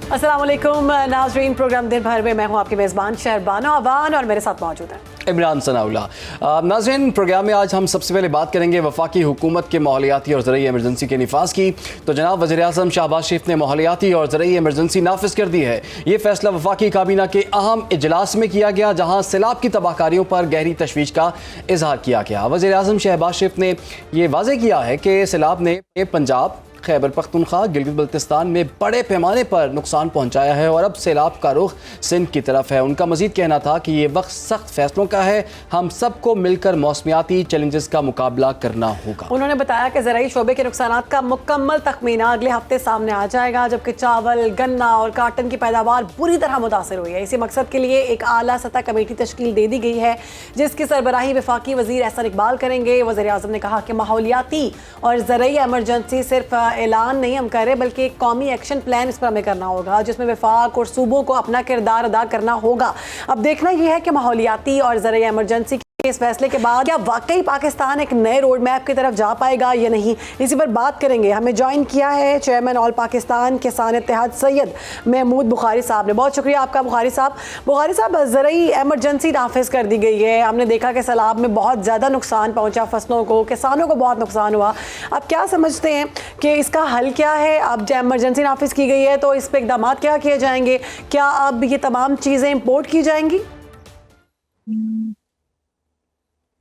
अस्सलाम वालेकुम नाज़रीन, प्रोग्राम दिन भर में मैं हूँ आपकी मेज़बान शहरबानो अवान और मेरे साथ मौजूद है इमरान सनाउल्लाह। नाज़रीन, प्रोग्राम में आज हम सबसे पहले बात करेंगे वफाकी हुकूमत के माहौलियाती और ज़रूरी एमरजेंसी के निफाज की। तो जनाब वज़ीर-ए-आज़म शहबाज शरीफ ने माहौलियाती और ज़रूरी एमरजेंसी नाफिज कर दी है। ये फैसला वफाकी काबीना के अहम इजलास में किया गया, जहाँ सैलाब की तबाहकारियों पर गहरी तशवीश का इजहार किया गया। वज़ीर-ए-आज़म शहबाज शरीफ ने यह वाज़ेह किया है कि सैलाब ने पंजाब, खैबर पख्तूनख्वा, गिलगित बल्तिस्तान में बड़े पैमाने पर नुकसान पहुंचाया है और अब सैलाब का रुख सिंध की तरफ है। उनका मजीद कहना था कि ये वक्त सख्त फैसलों का है, हम सबको मिलकर मौसमियाती चैलेंजेस का मुकाबला करना होगा। उन्होंने बताया कि ज़राई शोबे के नुकसान का मुकम्मल तखमीना अगले हफ्ते सामने आ जाएगा, जबकि चावल, गन्ना और काटन की पैदावार बुरी तरह मुतासर हुई है। इसी मकसद के लिए एक आला सतह कमेटी तश्कील दे दी गई है, जिसकी सरबराही वफाकी वज़ीर एहसन इकबाल करेंगे। वज़ीर-ए-आज़म ने कहा कि माहौलियाती और ज़राई एमरजेंसी सिर्फ ऐलान नहीं हम कर रहे, बल्कि एक कौमी एक्शन प्लान इस पर हमें करना होगा, जिसमें वफाक और सूबों को अपना किरदार अदा करना होगा। अब देखना यह है कि माहौलियाती और ज़राई एमरजेंसी इस फैसले के बाद क्या वाकई पाकिस्तान एक नए रोड मैप की तरफ जा पाएगा या नहीं, इसी पर बात करेंगे। हमें ज्वाइन किया है चेयरमैन ऑल पाकिस्तान किसान इत्तेहाद सैयद महमूद बुखारी साहब ने। बहुत शुक्रिया आपका बुखारी साहब। बुखारी साहब, ज़राई एमरजेंसी नाफिज कर दी गई है। हमने देखा कि सैलाब में बहुत ज़्यादा नुकसान पहुंचा, फसलों को, किसानों को बहुत नुकसान हुआ। अब क्या समझते हैं कि इसका हल क्या है? अब जब एमरजेंसी नाफिज की गई है तो इस पर इकदाम क्या किए जाएंगे? क्या अब ये तमाम चीज़ें इम्पोर्ट की जाएंगी?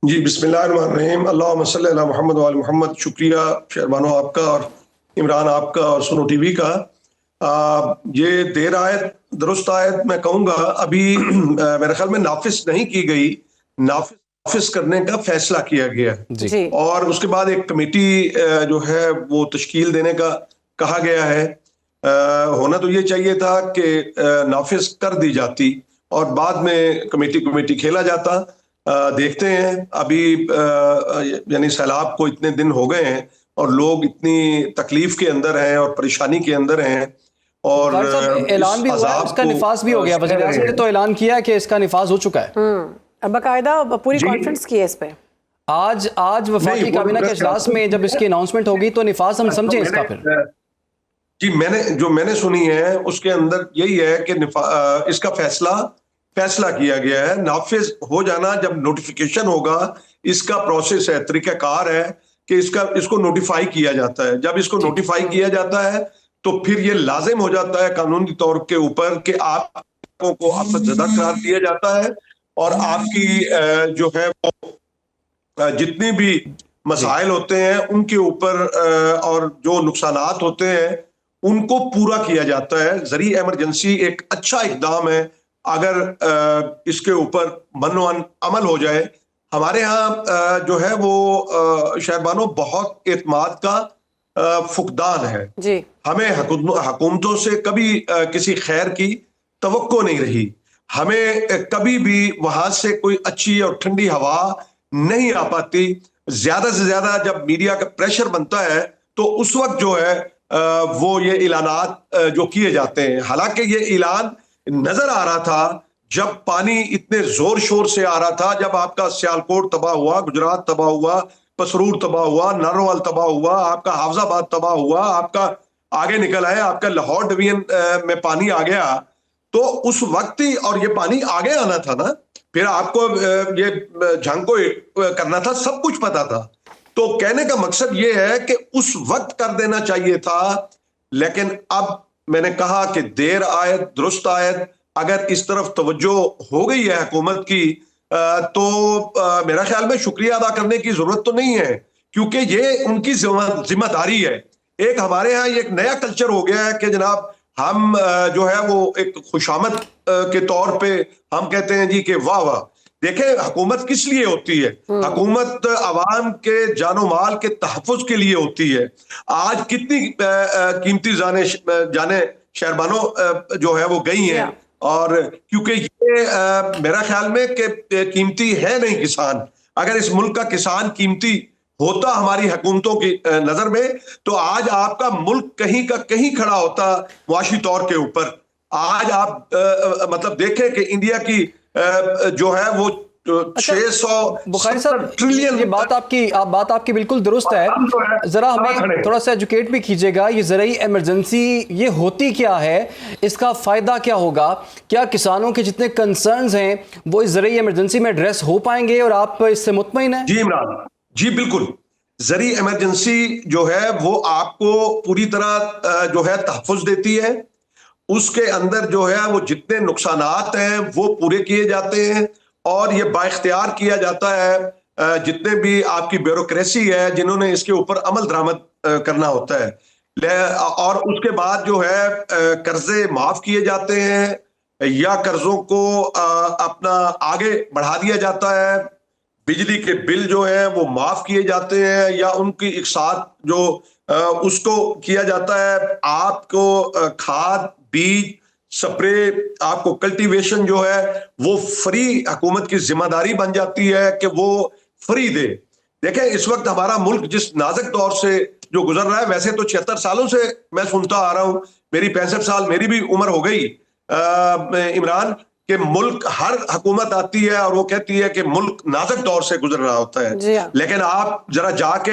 जी, बिस्मिल्लाहिर्रहमानिर्रहीम, अल्लाहुम्मा सल्ली अला मुहम्मद व आले मुहम्मद। शुक्रिया शहरबानो आपका और इमरान आपका और सुनो टीवी का। ये देर आयत दुरुस्त आयत मैं कहूँगा अभी मेरे ख्याल में नाफिज नहीं की गई, नाफिज करने का फैसला किया गया जी। और उसके बाद एक कमेटी जो है वो तश्कील देने का कहा गया है। होना तो ये चाहिए था कि नाफिज कर दी जाती और बाद में कमेटी खेला जाता। देखते हैं अभी यानी सैलाब को इतने दिन हो गए हैं और लोग इतनी तकलीफ के अंदर हैं और परेशानी के अंदर हैं और ऐलान भी हुआ है, इसका निफाज भी हो गया। वज़ीर-ए-आज़म ने तो ऐलान किया है कि इसका निफाज हो चुका है। बाकायदा पूरी कॉन्फ्रेंस की है इस पे। आज वफाकी काबीना के इजलास में जब इसकी अनाउंसमेंट होगी तो निफाज हम समझें इसका। फिर जी, मैंने सुनी है उसके अंदर यही है कि इसका फैसला किया गया है। नाफिज हो जाना जब नोटिफिकेशन होगा, इसका प्रोसेस है, तरीकाकार है कि इसको नोटिफाई किया जाता है। जब इसको नोटिफाई किया जाता है तो फिर ये लाजिम हो जाता है कानूनी तौर के ऊपर कि आपको को आफतज़दा करार दिया जाता है और आपकी जो है वो जितनी भी मसाइल होते हैं उनके ऊपर और जो नुकसानात होते हैं उनको पूरा किया जाता है। ज़रूरी एमरजेंसी एक अच्छा इक़दाम है अगर इसके ऊपर मनोअन अमल हो जाए। हमारे यहाँ जो है वो शहरबानो बहुत एतमाद का फुकदान है जी। हमें हुकूमतों से कभी किसी खैर की तवक्को नहीं रही। हमें कभी भी वहां से कोई अच्छी और ठंडी हवा नहीं आ पाती। ज्यादा से ज्यादा जब मीडिया का प्रेशर बनता है तो उस वक्त जो है वो ये ऐलानात जो किए जाते हैं। हालांकि ये ऐलान नजर आ रहा था जब पानी इतने जोर शोर से आ रहा था, जब आपका सियालकोट तबाह हुआ, गुजरात तबाह हुआ, पसरूर तबाह हुआ, नारोवाल तबाह हुआ, आपका हाफजाबाद तबाह हुआ, आपका आगे निकल आया, आपका लाहौर डिवीजन में पानी आ गया। तो उस वक्त ही और ये पानी आगे आना था ना, फिर आपको ये जंग को करना था, सब कुछ पता था। तो कहने का मकसद ये है कि उस वक्त कर देना चाहिए था, लेकिन अब मैंने कहा कि देर आयत दुरुस्त आयत। अगर इस तरफ तवज्जो हो गई है हुकूमत की तो मेरा ख्याल में शुक्रिया अदा करने की जरूरत तो नहीं है, क्योंकि ये उनकी जिम्मेदारी है। एक हमारे यहाँ एक नया कल्चर हो गया है कि जनाब हम जो है वो एक खुशामद के तौर पे हम कहते हैं जी कि वाह वाह। देखें, हुकूमत किस लिए होती है? हुकूमत अवाम के जानो माल के तहफ़्फ़ुज़ के लिए होती है। आज कितनी कीमती जाने शहरबानो जो है वो गई हैं, और क्योंकि ये मेरा ख्याल में कि कीमती है नहीं किसान। अगर इस मुल्क का किसान कीमती होता हमारी हुकूमतों की नजर में तो आज आपका मुल्क कहीं का कहीं खड़ा होता मुआशी तौर के ऊपर। आज आप मतलब देखें कि इंडिया की जो है वो बुखारी 670 साहब, ट्रिलियन। ये बात आपकी बिल्कुल दुरुस्त है। जरा हमें थोड़ा सा एजुकेट भी कीजिएगा, ये ज़रूरी इमरजेंसी ये होती क्या है, इसका फ़ायदा क्या होगा, क्या किसानों के जितने कंसर्न्स हैं वो इस ज़रूरी इमरजेंसी में एड्रेस हो पाएंगे और आप इससे मुतमईन हैं? जी इमरान जी, बिल्कुल। जरी इमरजेंसी जो है वो आपको पूरी तरह जो है तहफ़्फ़ुज़ देती है। उसके अंदर जो है वो जितने नुकसानात हैं वो पूरे किए जाते हैं और ये बाइख्तियार किया जाता है जितने भी आपकी ब्यूरोक्रेसी है जिन्होंने इसके ऊपर अमल दरामद करना होता है। और उसके बाद जो है कर्जे माफ किए जाते हैं या कर्जों को अपना आगे बढ़ा दिया जाता है। बिजली के बिल जो है वो माफ किए जाते हैं या उनकी इकसात जो उसको किया जाता है। आपको खाद, बीज, स्प्रे, आपको कल्टीवेशन जो है वो फ्री हुकूमत की जिम्मेदारी बन जाती है कि वो फ्री दे। देखें, इस वक्त हमारा मुल्क जिस नाजुक दौर से जो गुजर रहा है, वैसे तो 76 सालों से मैं सुनता आ रहा हूं, मेरी 65 साल मेरी भी उम्र हो गई इमरान, कि मुल्क हर हुकूमत आती है और वो कहती है कि मुल्क नाजुक दौर से गुजर रहा होता है। लेकिन आप जरा जाके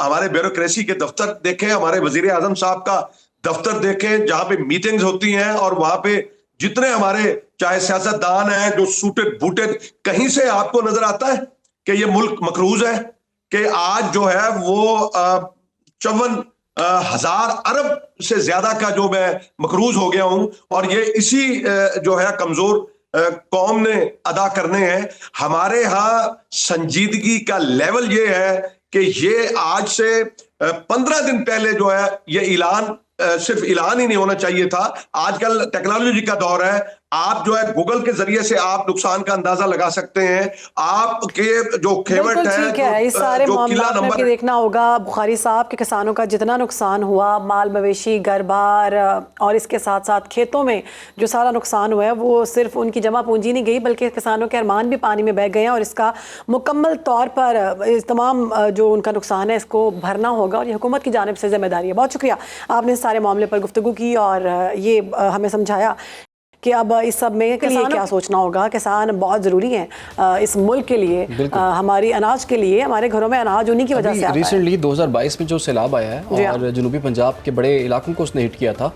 हमारे ब्यूरोक्रेसी के दफ्तर देखें, हमारे वजीर आजम साहब का दफ्तर देखें जहां पे मीटिंग्स होती हैं और वहां पे जितने हमारे चाहे सियासतदान हैं जो सूटेड बूटेड, कहीं से आपको नजर आता है कि ये मुल्क मकरूज है? कि आज जो है वो 54,000 अरब से ज्यादा का जो मैं मकरूज हो गया हूं और ये इसी जो है कमजोर कौम ने अदा करने हैं। हमारे यहाँ संजीदगी का लेवल ये है कि ये आज से 15 दिन पहले जो है ये ऐलान सिर्फ ऐलान ही नहीं होना चाहिए था। आजकल टेक्नोलॉजी का दौर है, आप जो है गूगल के जरिए से आप नुकसान का अंदाजा लगा सकते हैं। आपके जो खेवट है, इस सारे मामला में भी देखना होगा बुखारी साहब के किसानों का जितना नुकसान हुआ, माल मवेशी घर बार और इसके साथ साथ खेतों में जो सारा नुकसान हुआ है वो सिर्फ उनकी जमा पूंजी नहीं गई बल्कि किसानों के अरमान भी पानी में बह गए हैं और इसका मुकम्मल तौर पर इस तमाम जो उनका नुकसान है इसको भरना होगा और ये हुकूमत की जानिब से जिम्मेदारी है। बहुत शुक्रिया, आपने सारे मामले पर गुफ्तगू की और ये हमें समझाया कि अब इस सब में किसानों क्या सोचना होगा। किसान बहुत ज़रूरी हैं इस मुल्क के लिए, हमारी अनाज के लिए। हमारे घरों में अनाज उन्हीं की वजह से आता है। रिसेंटली 2022 में जो सैलाब आया है और जनूबी पंजाब के बड़े इलाकों को उसने हिट किया था,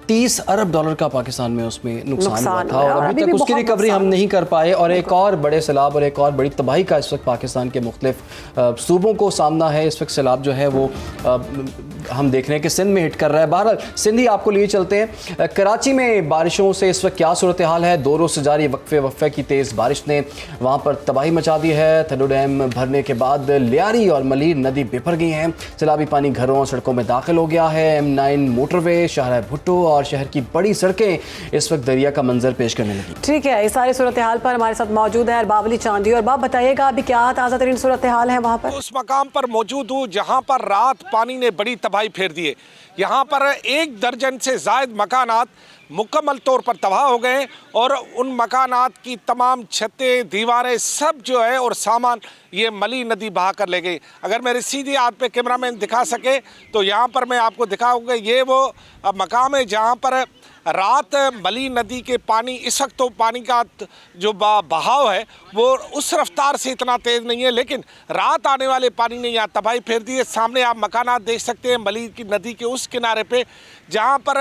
30 अरब डॉलर का पाकिस्तान में उसमें नुकसान हुआ था और अभी तक उसकी रिकवरी हम नहीं कर पाए और एक और बड़े सैलाब और एक और बड़ी तबाही का इस वक्त पाकिस्तान के मुख्तलिफ सूबों को सामना है। इस वक्त सैलाब जो है वो हम देख रहे हैं कि सिंध में हिट कर रहा है। बहरहाल सिंध ही आपको लिए चलते हैं। कराची में बारिशों से इस वक्त क्या सूरत हाल है? 2 रोज़ से जारी वक्फे की तेज़ बारिश ने वहाँ पर तबाही मचा दी है। थड्डो डैम भरने के बाद लियारी और मलीर नदी बिफर गई हैं। सैलाबी पानी घरों और सड़कों में दाखिल हो गया है। M9 मोटरवे, शाहराह भुट्टो और शहर की बड़ी सड़कें इस वक्त दरिया का मंजर पेश करने लगी। ठीक है, इस सारे सूरत हाल पर हमारे साथ मौजूद है बावली चांदी। और बाप बताइएगा अभी क्या ताज़ा तरीन सूरत हाल है वहाँ पर? उस मकाम पर मौजूद हूँ जहाँ पर रात पानी ने बड़ी तबाही फेर दी है। यहाँ पर 1 दर्जन से ज़ायद मकानात मुकम्मल तौर पर तबाह हो गए और उन मकानात की तमाम छतें, दीवारें सब जो है और सामान ये मली नदी बहा कर ले गई। अगर मेरे सीधी हाथ पे कैमरामैन दिखा सके तो यहाँ पर मैं आपको दिखाऊंगा, ये वो मकाम है जहाँ पर रात मली नदी के पानी, इस वक्त तो पानी का जो बहाव है वो उस रफ्तार से इतना तेज़ नहीं है, लेकिन रात आने वाले पानी ने यहाँ तबाही फेर दी है। सामने आप मकानात देख सकते हैं मली की नदी के उस किनारे पे जहाँ पर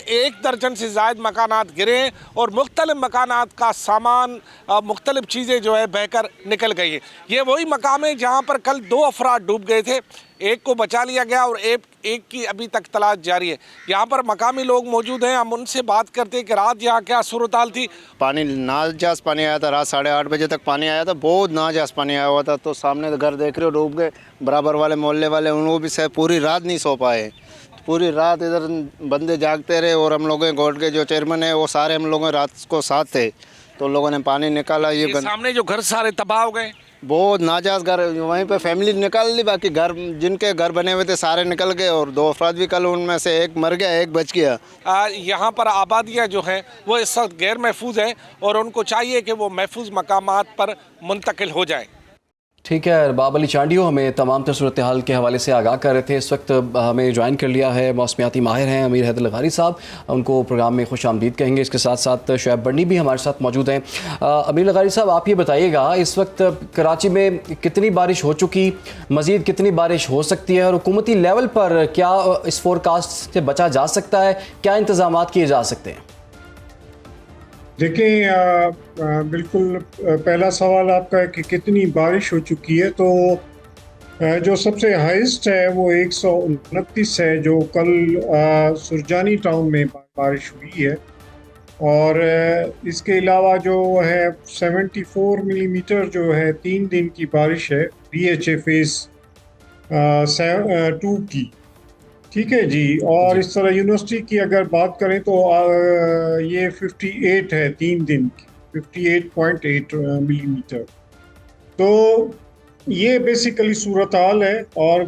1 दर्जन से ज़ायद मकानात गिरे हैं और मुख्तलिफ मकानात का सामान, मुख्तलिफ चीज़ें जो है बहकर निकल गई हैं। ये वही मकाम है जहाँ पर कल 2 अफराद डूब गए थे, एक को बचा लिया गया और एक की अभी तक तलाश जारी है। यहाँ पर मकामी लोग मौजूद हैं, हम उनसे बात करते हैं कि रात यहाँ क्या सूरत हाल थी। पानी नाजायज़ पानी आया था, रात 8:30 बजे तक पानी आया था, बहुत नाजायज़ पानी आया हुआ था। तो सामने घर देख रहे हो डूब गए, बराबर वाले मोहल्ले वाले उनको भी से पूरी रात नहीं सो पाए। पूरी रात इधर बंदे जागते रहे और हम लोगों गोट के जो चेयरमैन है वो सारे हम लोगों रात को साथ थे, तो लोगों ने पानी निकाला। ये सामने जो घर सारे तबाह हो गए, बहुत नाजायज़ घर, वहीं पे फैमिली निकाल ली, बाकी घर जिनके घर बने हुए थे सारे निकल गए और 2 अफराद भी कल उनमें से एक मर गया, एक बच गया। यहाँ पर आबादियाँ जो हैं वो इस वक्त गैर महफूज हैं और उनको चाहिए कि वो महफूज मकामात पर मुंतकिल हो जाएं। ठीक है, अरबाब अली चांडियो हमें तमाम सूरत हाल के हवाले से आगाह कर रहे थे। इस वक्त हमें ज्वाइन कर लिया है मौसमियाती माहिर हैं अमीर हैदर लगारी साहब, उनको प्रोग्राम में खुश आमदीद कहेंगे। इसके साथ साथ शुएब बर्नी भी हमारे साथ मौजूद हैं। अमीर लगारी साहब, आप ये बताइएगा, इस वक्त कराची में कितनी बारिश हो चुकी, मज़ीद कितनी बारिश हो सकती है, और हुकूमती लेवल पर क्या इस फोरकास्ट से बचा जा सकता है, क्या इंतजाम किए जा सकते हैं? देखिए, बिल्कुल पहला सवाल आपका है कि कितनी बारिश हो चुकी है। तो जो सबसे हाईएस्ट है वो 129 है, जो कल सुरजानी टाउन में बारिश हुई है। और इसके अलावा जो है 74 मिलीमीटर जो है 3 दिन की बारिश है DHA फेज 2 की। ठीक है जी। और इस तरह यूनिवर्सिटी की अगर बात करें तो ये 58 है 3 दिन की, 58.8 मिलीमीटर। तो ये बेसिकली सूरत हाल है। और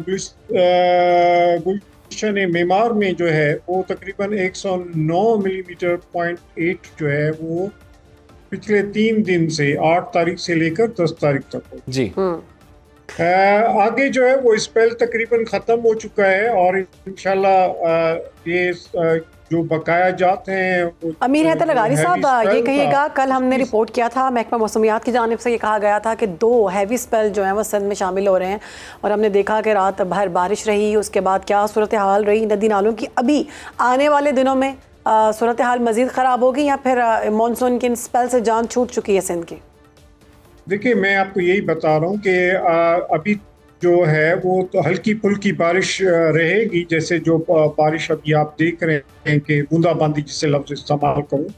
गुलशन मेमार में जो है वो तकरीबन 109 मिलीमीटर .8 जो है वो पिछले 3 दिन से 8 तारीख से लेकर 10 तारीख तक हो जी। आगे जो है वो स्पेल तकरीबन ख़त्म हो चुका है। और इंशाल्लाह ये जो बकाया जाते हैं। अमीर हैदर लगारी साहब, ये कहिएगा, कल हमने रिपोर्ट किया था महकमा मौसमियात की जानिब से, ये कहा गया था कि 2 हैवी स्पेल जो हैं वो सिंध में शामिल हो रहे हैं, और हमने देखा कि रात भर बारिश रही। उसके बाद क्या सूरत हाल रही नदी नालों की? अभी आने वाले दिनों में सूरत हाल मज़ीद ख़राब होगी या फिर मानसून के इन स्पेल से जान छूट चुकी है सिंध की? देखिए, मैं आपको यही बता रहा हूँ कि अभी जो है वो तो हल्की फुल्की बारिश रहेगी। जैसे जो बारिश अभी आप देख रहे हैं कि बूंदाबांदी जिसे लफ्ज़ इस्तेमाल करूँ,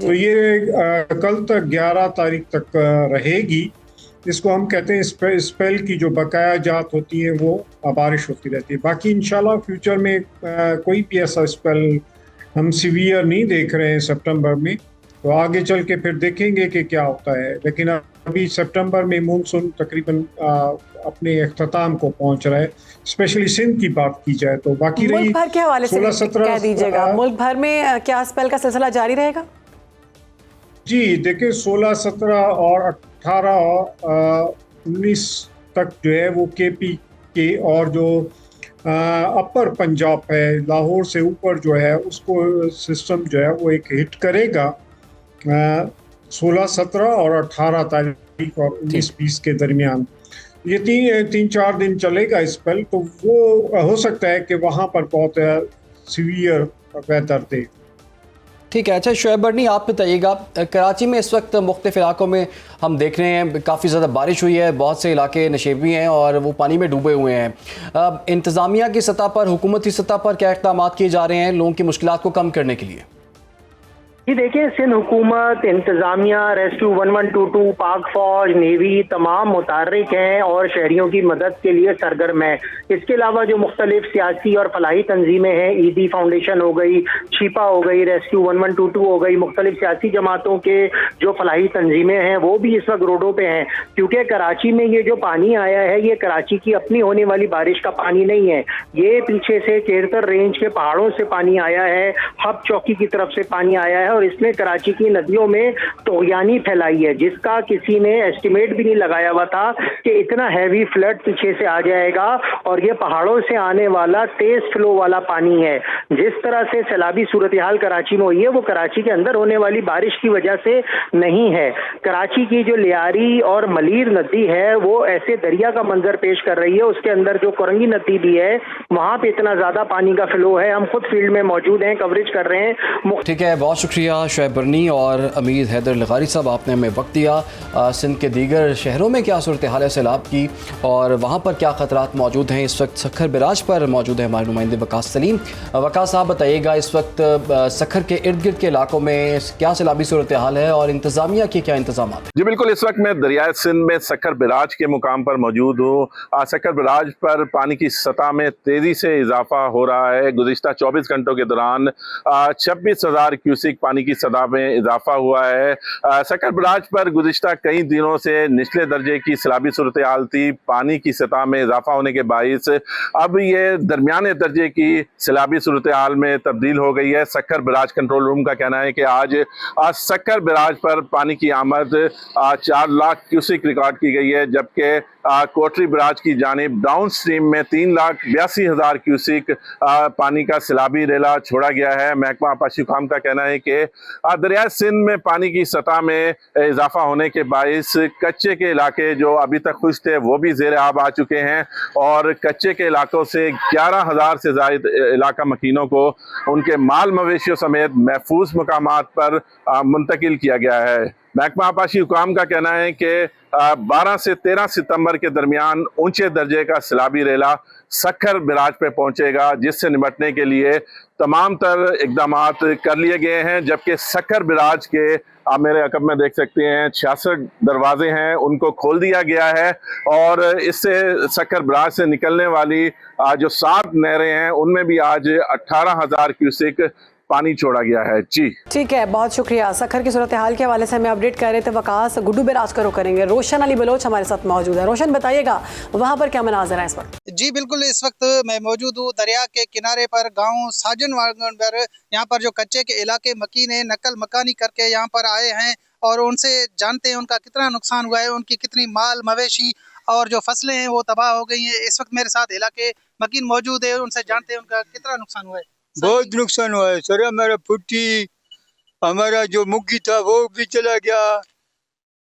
तो ये कल तक 11 तारीख तक रहेगी। इसको हम कहते हैं स्पेल की जो बकाया जात होती है वो बारिश होती रहती है। बाकी इंशाल्लाह फ्यूचर में कोई भी ऐसा स्पेल हम सीवियर नहीं देख रहे हैं सितंबर में। तो आगे चल के फिर देखेंगे कि क्या होता है। लेकिन अभी सितंबर में मानसून तकरीबन अपने अख्ताम को पहुंच रहा है। स्पेशली सिंध की बात की जाए तो बाकी रही मुल्क भर के हवाले से 16-17 कह दीजिएगा, मुल्क भर में क्या स्पेल का सिलसिला जारी रहेगा? जी देखिए, 16, 17 और 18, 19 तक जो है वो KP के और जो अपर पंजाब है, लाहौर से ऊपर जो है उसको सिस्टम जो है वो एक हिट करेगा 16, 17 और 18 तारीख और 19, 20 के दरमियान। ये 3-4 दिन चलेगा स्पेल। तो वो हो सकता है कि वहाँ पर बहुत सीवियर वेदर दे। ठीक है। अच्छा शुएब बर्नी, आप बताइएगा, कराची में इस वक्त मुख्तलिफ इलाकों में हम देख रहे हैं काफ़ी ज़्यादा बारिश हुई है, बहुत से इलाके नशेबी हैं और वो पानी में डूबे हुए हैं। इंतज़ामिया की सतह पर, हुकूमती सतह पर क्या इक़दाम किए जा रहे हैं लोगों की मुश्किलात को कम करने के लिए? जी देखिए, सिंध हुकूमत, इंतज़ामिया, रेस्क्यू 1122, पाक फौज, नेवी तमाम मुतहर्रिक हैं और शहरियों की मदद के लिए सरगर्म है। इसके अलावा जो मुख्तलिफ सियासी और फलाही तंजीमें हैं, ईदी फाउंडेशन हो गई, छिपा हो गई, रेस्क्यू 1122 हो गई, मुख्तलिफ सियासी जमातों के जो फलाही तंजीमें हैं वो भी इस वक्त रोडों पे हैं। क्योंकि कराची में ये जो पानी आया है ये कराची की अपनी होने वाली बारिश का पानी नहीं है। ये पीछे से केरतर रेंज के पहाड़ों से पानी आया है, हब चौकी की तरफ से पानी आया है और इसने कराची की नदियों में तोगयानी फैलाई है, जिसका किसी ने एस्टिमेट भी नहीं लगाया हुआ था कि इतना हैवी फ्लड पीछे से आ जाएगा। और ये पहाड़ों से आने वाला तेज फ्लो वाला पानी है। जिस तरह से सैलाबी सूरत हाल कराची में हुई है वो कराची के अंदर होने वाली बारिश की वजह से नहीं है। कराची की जो लियारी और मलीर नदी है वो ऐसे दरिया का मंजर पेश कर रही है। उसके अंदर जो कोरंगी नदी भी है वहां पे इतना ज्यादा पानी का फ्लो है। हम खुद फील्ड में मौजूद हैं, कवरेज कर रहे हैं। ठीक है, बहुत शुक्रिया शुएब बर्नी और अमीर हैदर लगारी साहब, आपने हमें वक्त दिया। सिंध के दीगर शहरों में क्या सूरत हाल है सैलाब की और वहाँ पर क्या ख़तरात मौजूद हैं? इस वक्त सखर बिराज पर मौजूद है हमारे नुमाइंदे वकास सलीम। वकास साहब बताइएगा, इस वक्त सखर के इर्द गिर्द के इलाकों में क्या सैलाबी सूरत हाल है और इंतज़ामिया के क्या इंतजाम हैं? जी बिल्कुल, इस वक्त मैं दरियाए सिंध में सखर बिराज के मुकाम पर मौजूद हूँ। सखर बिराज पर पानी की सतह में तेज़ी से इजाफा हो रहा है। गुज़िश्ता 24 घंटों के दौरान 26,000 क्यूसिक पानी पानी की सतह में इजाफा हुआ है। सक्कर बराज पर गुज़िश्ता कई दिनों से निचले दर्जे की सैलाबी सूरत हाल थी। पानी की सतह में इजाफा होने के बाइस अब ये दरमियाने दर्जे की सैलाबी सूरत हाल में तब्दील हो गई है। सक्कर बराज कंट्रोल रूम का कहना है कि आज सक्कर बराज पर पानी की आमद 4 लाख क्यूसिक रिकॉर्ड की गई है, जबकि कोटरी बराज की जानिब डाउन स्ट्रीम में 3,82,000 क्यूसिक पानी का सैलाबी रेला छोड़ा गया है। महकमा आबपाशी हुकाम का कहना है कि दरिया सिंध में पानी की सतह में इजाफा होने के बाइस कच्चे के इलाके जो अभी तक खुश्क थे वो भी ज़ेर आब आ चुके हैं और कच्चे के इलाकों से 11,000 से ज़ायद इलाका मकीनों को उनके माल मवेशियों समेत महफूज मकामात पर मुंतकिल किया गया है। महकमा आबपाशी हुकाम का कहना है कि 12 से 13 सितंबर के दरमियान ऊंचे दर्जे का सैलाबी रेला सक्कर बराज पे पहुंचेगा, जिससे निपटने के लिए तमाम तर इकदाम कर लिए गए हैं। जबकि सक्कर बराज के आप मेरे अकब में देख सकते हैं 66 दरवाजे हैं, उनको खोल दिया गया है और इससे सक्कर बराज से निकलने वाली जो 7 नहरें हैं उनमें भी आज 18,000 क्यूसिक पानी छोड़ा गया है। जी ठीक है, बहुत शुक्रिया। सक्खर की सूरत हाल के हवाले से हमें अपडेट कर रहे थे वकास। गुड्डू बराज का रुख करेंगे, रोशन अली बलोच हमारे साथ मौजूद है। रोशन, बताइएगा वहाँ पर क्या मनाज़र है इस वक्त? जी बिल्कुल, इस वक्त मैं मौजूद हूँ दरिया के किनारे पर, गांव साजन वागन पर। यहाँ पर जो कच्चे के इलाके मकीन है, नकल मकानी करके यहाँ पर आए हैं और उनसे जानते हैं उनका कितना नुकसान हुआ है, उनकी कितनी माल मवेशी और जो फसलें हैं वो तबाह हो गई हैं। इस वक्त मेरे साथ इलाके मकीन मौजूद है, उनसे जानते हैं उनका कितना नुकसान हुआ है। बहुत नुकसान हुआ है सर। हमारा फुट्टी, हमारा जो मुग्गी था वो भी चला गया,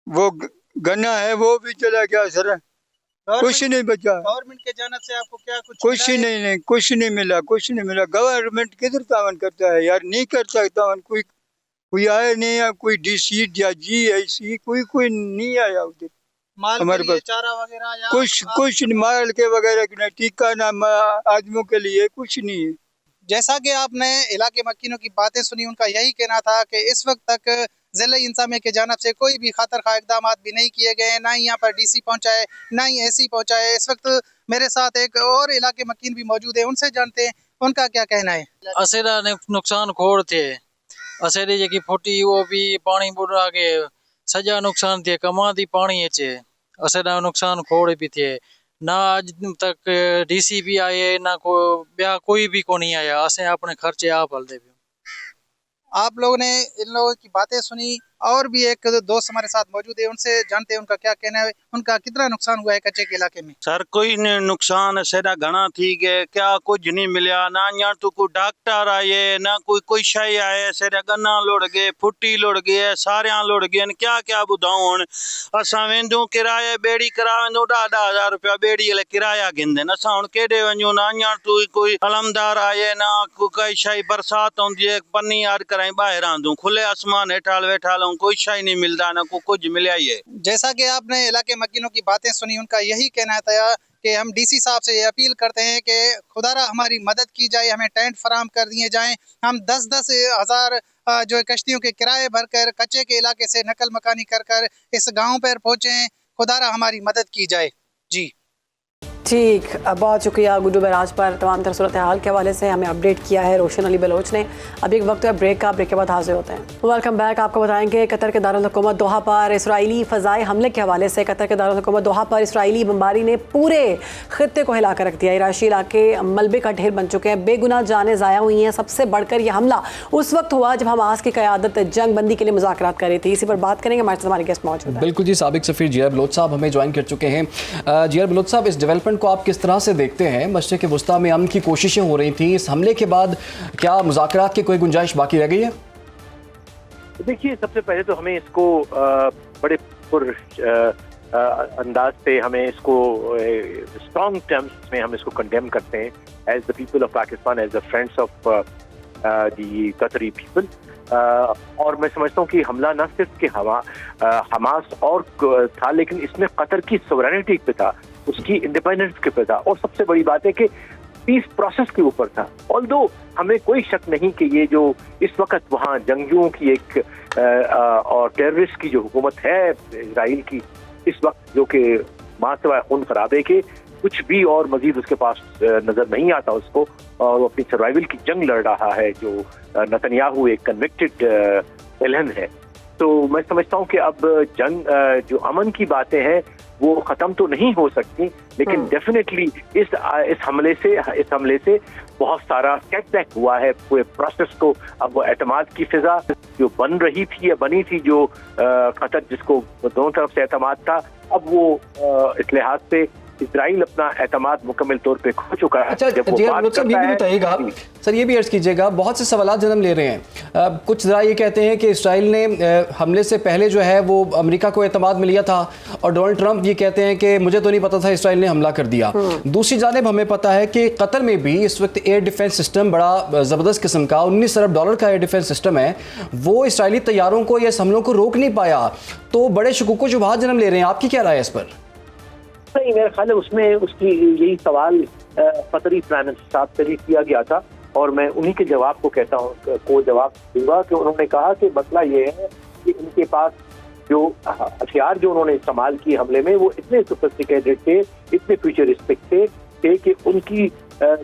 वो गन्ना है वो भी चला गया सर, कुछ नहीं बचा। गवर्नमेंट के जानिब से आपको क्या कुछ कुछ नहीं, कुछ नहीं मिला, कुछ नहीं मिला। गवर्नमेंट किधर तावन करता है यार, नहीं करता तावन। कोई आया नहीं है, कोई DC या GIC कोई नहीं आया उधर। माल हमारे पास चारा वगैरह कुछ माल के वगैरह ना टीका ना आदमियों के लिए कुछ नहीं है। जैसा कि आपने इलाके मकीनों की बातें सुनी, उनका यही कहना था कि इस वक्त तक ज़िला इंतज़ामिया के जानिब से कोई भी खातर खा इक़दाम भी नहीं किए गए हैं, ना ही यहाँ पर DC पहुँचा है, ना ही AC पहुँचा है। इस वक्त मेरे साथ एक और इलाके मकीन भी मौजूद है, उनसे जानते हैं उनका क्या कहना है। असेरा ने नुकसान खोड़ थे, असेरी जेकी फुटी वो भी पानी बुड़ा के सजा नुकसान थे, कमा दी पानी अचे, असेरा नुकसान खोड़ भी थे। ना आज तक DC भी आए, ना कोई भी को नहीं आया। असें अपने खर्चे आप हल दे। आप लोगों ने इन लोगों की बातें सुनी और भी एक दोस्त हमारे साथ मौजूद है, उनसे जानते हैं उनका क्या कहना है, उनका कितना नुकसान हुआ है कच्चे के इलाके में। सर कोई नुकसान सेड़ा घना थी गए, क्या कुछ नहीं मिला। ना यहाँ तो कोई डॉक्टर आए, ना कोई शय आए। सेड़ा गन्ना लुड़ गए, फुट्टी लुड़ गए, सारे लुड़ गए। क्या क्या बुधाऊं हुण। असां वेंदो किराए बेड़ी करा वेंदो 10,000 रुपया बेड़ी ले किराया गिंदन। असां हुण केॾे वञूं। ना यहाँ तो कोई अलमदार आए, ना कोई शय। बरसात होंदी है, पन्नी याद कराई बाहर आंदू, खुले आसमान हेठाल वेठाल कोई शाही नहीं मिलता, ना कुछ मिला ही है। जैसा कि आपने इलाके मकीनों की बातें सुनी, उनका यही कहना था कि हम DC साहब से ये अपील करते हैं कि खुदारा हमारी मदद की जाए, हमें टेंट फराम कर दिए जाएं। हम 10-10 हज़ार जो कश्तियों के किराए भरकर कच्चे के इलाके से नकल मकानी कर इस गाँव पर पहुँचे। खुदारा हमारी मदद की जाए। जी ठीक, बहुत शुक्रिया गुड्डू बराज पर तमाम तर सूरत हाल के हवाले से हमें अपडेट किया है रोशन अली बलोच ने। अभी एक वक्त है ब्रेक का, ब्रेक के बाद हाजिर होते हैं। Welcome back. आपको बताएंगे कतर के दारुल हुकूमत दोहा पर इसराइली फ़ज़ाई हमले के हवाले से कतर के दारुल हुकूमत दोहा पर इसराइली बमबारी ने पूरे खत्ते को हिला कर रख दिया। इराशी इलाके मलबे का ढेर बन चुके हैं, बेगुनाह जानें ज़ाया हुई हैं। सबसे बढ़कर यह हमला उस वक्त हुआ जब हमास की क़यादत जंग बंदी के लिए मुज़ाकरात कर रही थी। इसी पर बात करेंगे, हमारे साथ हमारे गेस्ट मौजूद हैं। बिल्कुल जी, साबिक सफ़ीर जियर बलोच साहब हमें ज्वाइन कर चुके हैं। जियर बलोच साहब, इस डेवलपमेंट को आप किस तरह से देखते हैं? मशरिक़ वुस्ता में अमन की कोशिशें हो रही थी, इस हमले के बाद क्या मुज़ाकरात की कोई गुंजाइश बाकी रह गई है? देखिए, सबसे पहले तो हमें इसको बड़े अंदाज पे हमें इसको स्ट्रॉन्ग टर्म्स में हम इसको कंडेम करते हैं as the people of Pakistan, as the friends of the Qatari people. और मैं समझता हूँ कि हमला न सिर्फ कि हमास और था, लेकिन इसमें कतर की सोवरेनिटी पे था, उसकी इंडिपेंडेंस के पे था, और सबसे बड़ी बात है कि पीस प्रोसेस के ऊपर था। ऑल्दो हमें कोई शक नहीं कि ये जो इस वक्त वहाँ जंगियों की एक और टेररिस्ट की जो हुकूमत है इजराइल की इस वक्त, जो कि मातवा खून खराबे के, कुछ भी और मजीद उसके पास नजर नहीं आता उसको, और वो अपनी सर्वाइवल की जंग लड़ रहा है। जो नेतन्याहू एक कन्विक्टेड एलन है। तो मैं समझता हूँ कि अब जंग जो अमन की बातें हैं वो खत्म तो नहीं हो सकती, लेकिन डेफिनेटली इस हमले से बहुत सारा सेटबैक हुआ है पूरे प्रोसेस को। अब वो एतमाद की फिजा जो बन रही थी या बनी थी, जो कतर जिसको दोनों तरफ से एतमाद था, अब वो इस लिहाज से इजराइल अपना एतमाद मुकम्मल तौर पे खो चुका है। अच्छा जी साहब, ये भी बताइएगा सर, ये भी अर्ज कीजिएगा, बहुत से सवाल जन्म ले रहे हैं। कुछ ज़रा ये कहते हैं कि इसराइल ने हमले से पहले जो है वो अमेरिका को एतमाद में लिया था, और डोनाल्ड ट्रंप ये कहते हैं कि मुझे तो नहीं पता था इसराइल ने हमला कर दिया। दूसरी जानिब हमें पता है कि कतर में भी इस वक्त एयर डिफेंस सिस्टम बड़ा ज़बरदस्त किस्म का $19 अरब का एयर डिफेंस सिस्टम है, वो इसराइली तैयारों को या हमलों को रोक नहीं पाया। तो बड़े शुकूक शुबहात जन्म ले रहे हैं, आपकी क्या राय है इस पर? नहीं, मेरा ख्याल है उसमें उसकी यही सवाल कतरी प्राइम मिनिस्टर साहब से भी किया गया था, और मैं उन्हीं के जवाब को जवाब दूंगा कि उन्होंने कहा कि मसला ये है कि उनके पास जो हथियार जो उन्होंने इस्तेमाल किए हमले में वो इतने सोफिस्टिकेटेड थे, इतने फ्यूचरिस्टिक थे कि उनकी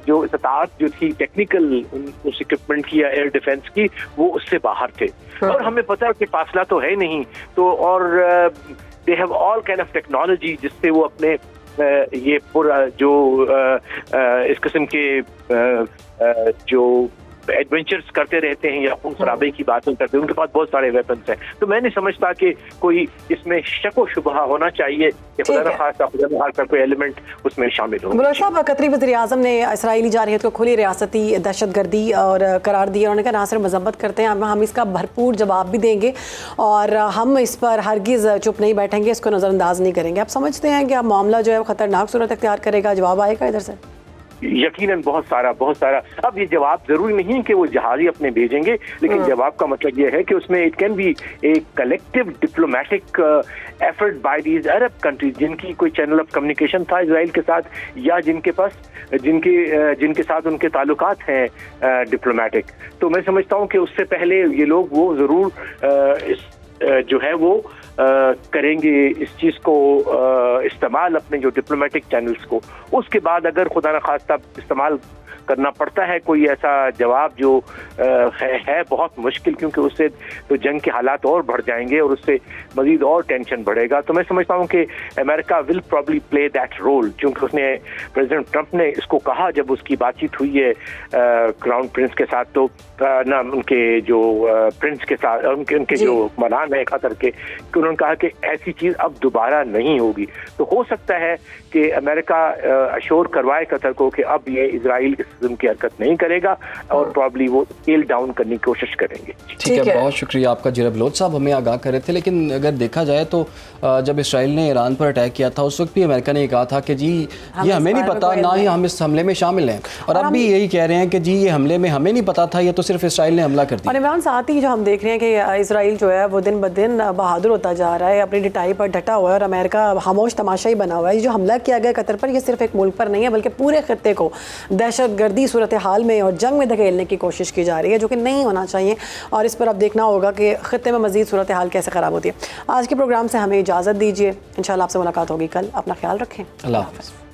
जो इस्तात जो थी टेक्निकल उस इक्विपमेंट की या एयर डिफेंस की, वो उससे बाहर थे। और हमें पता है कि फासला तो है नहीं, तो और they have all kind of technology जिससे वो अपने ये पूरा जो इस किस्म के जो एडवेंचर्स करते रहते हैं या खून खराबे की बातें करते हैं, उनके पास बहुत सारे वेपन्स हैं। तो मैं नहीं समझता कि कोई इसमें शक व शुबहा होना चाहिए कि खुदा न खास्ता का कोई एलिमेंट उसमें शामिल हो। बुलंद साहब, कतरी वज़ीर-ए-आज़म ने इसराइली जारहियत को खुली रियासती दहशतगर्दी और करार दिया। उन्होंने कहा ना सिर्फ मजम्मत करते हैं, हम इसका भरपूर जवाब भी देंगे और हम इस पर हरगिज़ चुप नहीं बैठेंगे, इसको नज़रअंदाज नहीं करेंगे। आप समझते हैं कि अब मामला जो है वो खतरनाक सूरत अख्तियार करेगा, जवाब आएगा इधर से? यकीनन बहुत सारा। अब ये जवाब जरूरी नहीं है कि वो जहाजी अपने भेजेंगे, लेकिन जवाब का मतलब ये है कि उसमें it can be a collective diplomatic effort bye these Arab countries जिनकी कोई चैनल ऑफ कम्युनिकेशन था इजराइल के साथ, या जिनके साथ उनके ताल्लुकात हैं डिप्लोमेटिक। तो मैं समझता हूँ कि उससे पहले ये लोग वो जरूर जो है वो करेंगे इस चीज़ को इस्तेमाल अपने जो डिप्लोमेटिक चैनल्स को। उसके बाद अगर खुदा न खास्ता इस्तेमाल करना पड़ता है कोई ऐसा जवाब जो है बहुत मुश्किल, क्योंकि उससे तो जंग के हालात और बढ़ जाएंगे और उससे मजीद और टेंशन बढ़ेगा। तो मैं समझता हूँ कि America will probably play that role, क्योंकि उसने प्रेसिडेंट ट्रंप ने इसको कहा जब उसकी बातचीत हुई है क्राउन प्रिंस के साथ, तो ना उनके जो प्रिंस के साथ उनके जो हुक्मरान है कतर के, कि उन्होंने कहा कि ऐसी चीज़ अब दोबारा नहीं होगी। तो हो सकता है कि अमेरिका अश्योर करवाए कतर को कि अब ये इजराइल इस किस्म की हरकत नहीं करेगा और प्रॉब्ली वो स्केल डाउन करने की कोशिश करेंगे। ठीक है, बहुत शुक्रिया आपका जीरब लोध साहब, हमें आगाह कर रहे थे। लेकिन अगर देखा जाए तो जब इसराइल ने ईरान पर अटैक किया था उस वक्त भी अमेरिका ने ये कहा था कि जी ये हमें नहीं पता, ना ही हम इस हमले में शामिल हैं, और अब भी यही कह रहे हैं कि जी ये हमले में हमें नहीं पता था, ये तो सिर्फ इसराइल ने हमला कर दिया। और इमरान, साथ ही जो हम देख रहे हैं कि इसराइल जो है वो दिन ब दिन बहादुर होता जा रहा है, अपनी डिटाई पर डटा हुआ है, और अमेरिका खामोश तमाशा ही बना हुआ है। जो हमला किया गया कतर पर, ये सिर्फ एक मुल्क पर नहीं है बल्कि पूरे खत्ते को दहशतगर्दी सूरत हाल में और जंग में धकेलने की कोशिश की जा रही है, जो कि नहीं होना चाहिए। और इस पर अब देखना होगा कि खत्ते में मजीद सूरत हाल कैसे ख़राब होती है। आज के प्रोग्राम से हमें इजाज़त दीजिए, इंशाल्लाह आपसे मुलाकात होगी कल। अपना ख्याल रखें, अल्लाह हाफ़िज़।